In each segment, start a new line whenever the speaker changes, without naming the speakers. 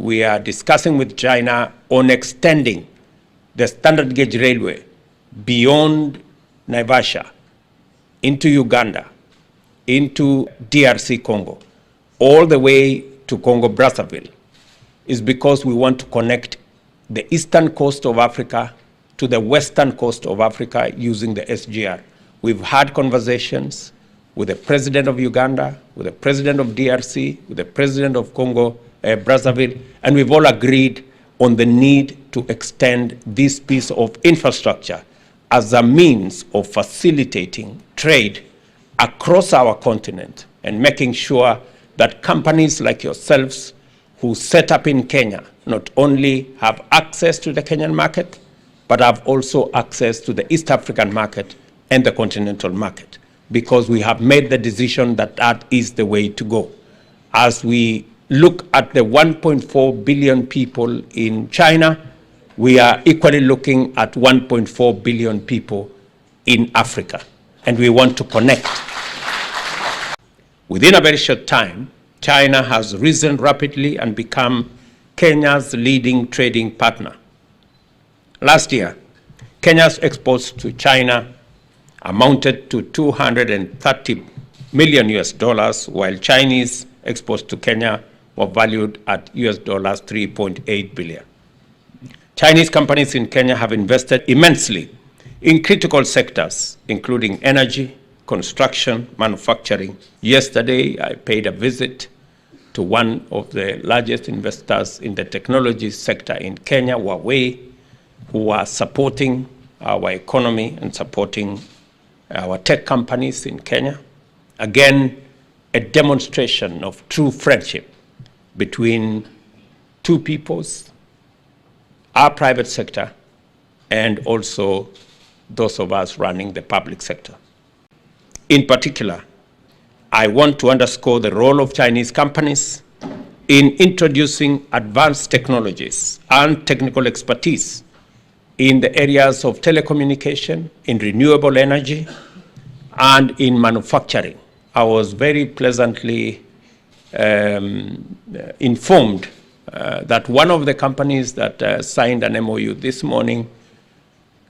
we are discussing with China on extending the standard gauge railway beyond Naivasha into Uganda, into DRC Congo, all the way to Congo-Brazzaville, is because we want to connect the eastern coast of Africa to the western coast of Africa using the SGR. We've had conversations with the president of Uganda, with the president of DRC, with the president of Congo-Brazzaville, and we've all agreed on the need to extend this piece of infrastructure as a means of facilitating trade across our continent and making sure that companies like yourselves who set up in Kenya not only have access to the Kenyan market, but have also access to the East African market and the continental market, because we have made the decision that that is the way to go. As we look at the 1.4 billion people in China, we are equally looking at 1.4 billion people in Africa, and we want to connect. Within a very short time, China has risen rapidly and become Kenya's leading trading partner. Last year, Kenya's exports to China amounted to $230 million US, while Chinese exports to Kenya were valued at US $3.8 billion. Chinese companies in Kenya have invested immensely in critical sectors, including energy, construction, manufacturing. Yesterday, I paid a visit to one of the largest investors in the technology sector in Kenya, Huawei, who are supporting our economy and supporting our tech companies in Kenya. Again, a demonstration of true friendship between two peoples, our private sector, and also those of us running the public sector. In particular, I want to underscore the role of Chinese companies in introducing advanced technologies and technical expertise in the areas of telecommunication, in renewable energy, and in manufacturing. I was very pleasantly informed that one of the companies that signed an MOU this morning,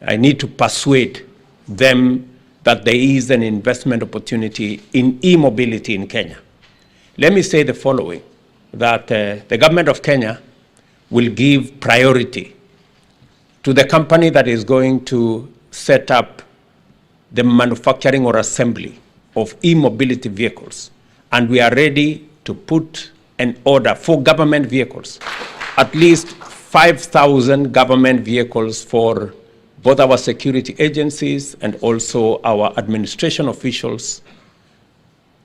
I need to persuade them that there is an investment opportunity in e-mobility in Kenya. Let me say the following, that the government of Kenya will give priority to the company that is going to set up the manufacturing or assembly of e-mobility vehicles. And we are ready to put an order for government vehicles, at least 5,000 government vehicles for both our security agencies and also our administration officials,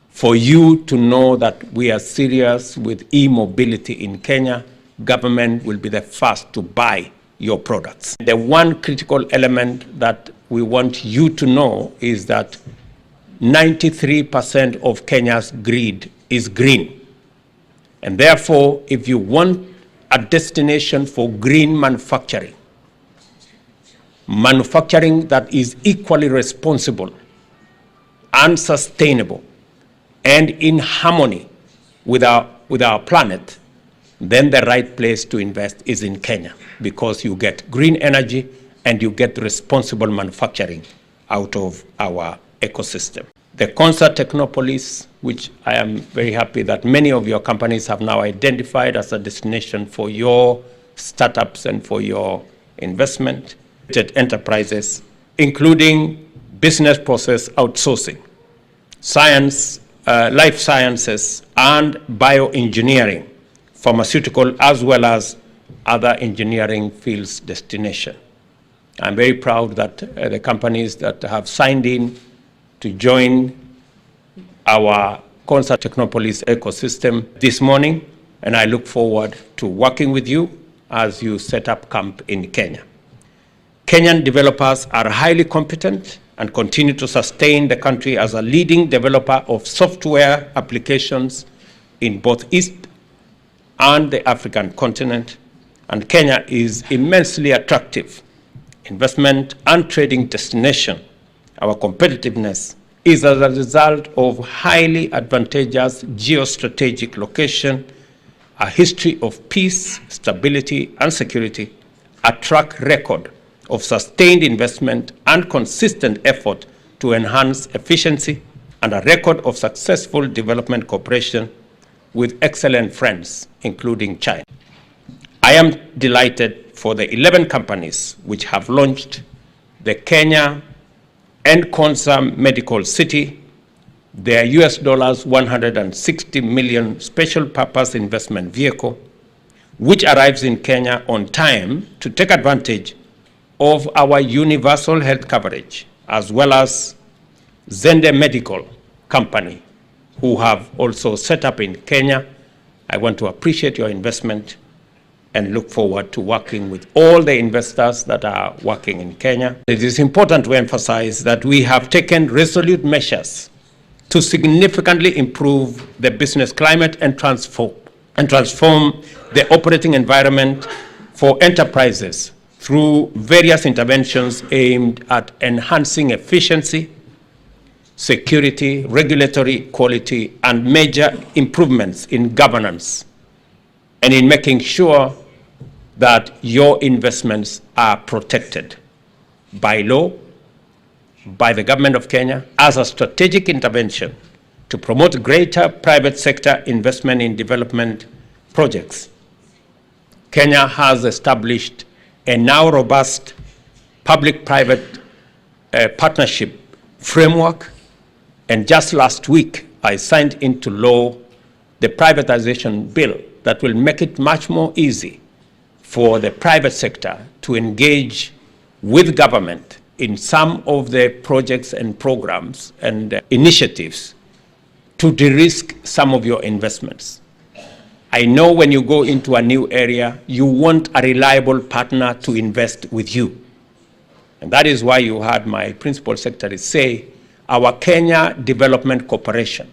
for you to know that we are serious with e-mobility in Kenya. Government will be the first to buy your products. The one critical element that we want you to know is that 93% of Kenya's grid is green. And therefore, if you want a destination for green manufacturing that is equally responsible and sustainable and in harmony with our planet, then the right place to invest is in Kenya, because you get green energy and you get responsible manufacturing out of our ecosystem. The Concert Technopolis, which I am very happy that many of your companies have now identified as a destination for your startups and for your investment, enterprises, including business process outsourcing, science, life sciences, and bioengineering, pharmaceutical, as well as other engineering fields destination. I'm very proud that the companies that have signed in to join our Concert Technopolis ecosystem this morning, and I look forward to working with you as you set up camp in Kenya. Kenyan developers are highly competent and continue to sustain the country as a leading developer of software applications in both East and the African continent, and Kenya is immensely attractive investment and trading destination. Our competitiveness is as a result of highly advantageous geostrategic location, a history of peace, stability, and security, a track record of sustained investment and consistent effort to enhance efficiency, and a record of successful development cooperation with excellent friends, including China. I am delighted for the 11 companies which have launched the Kenya Nkonza Medical City, their $160 million special purpose investment vehicle, which arrives in Kenya on time to take advantage of our universal health coverage, as well as Zende Medical Company, who have also set up in Kenya. I want to appreciate your investment and look forward to working with all the investors that are working in Kenya. It is important to emphasize that we have taken resolute measures to significantly improve the business climate and transform the operating environment for enterprises through various interventions aimed at enhancing efficiency, security, regulatory quality, and major improvements in governance, and in making sure that your investments are protected by law, by the government of Kenya, as a strategic intervention to promote greater private sector investment in development projects. Kenya has established a now robust public-private partnership framework, and just last week I signed into law the privatization bill that will make it much more easy for the private sector to engage with government in some of the projects and programs and initiatives to de-risk some of your investments. I know when you go into a new area, you want a reliable partner to invest with you. And that is why you heard my principal secretary say, our Kenya Development Corporation,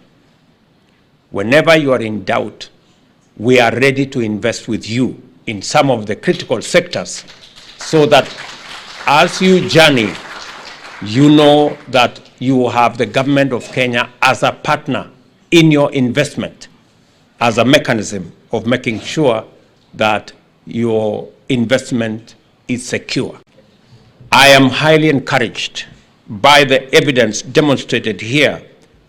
whenever you are in doubt, we are ready to invest with you in some of the critical sectors, so that as you journey, you know that you have the government of Kenya as a partner in your investment, as a mechanism of making sure that your investment is secure. I am highly encouraged by the evidence demonstrated here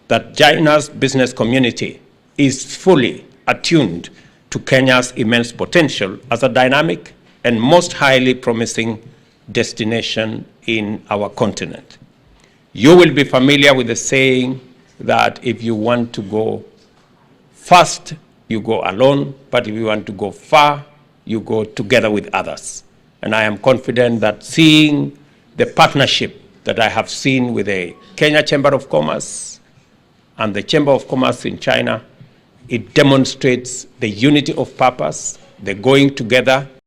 that China's business community is fully attuned to Kenya's immense potential as a dynamic and most highly promising destination in our continent. You will be familiar with the saying that if you want to go fast, you go alone, but if you want to go far, you go together with others. And I am confident that seeing the partnership that I have seen with the Kenya Chamber of Commerce and the Chamber of Commerce in China, it demonstrates the unity of purpose, the going together,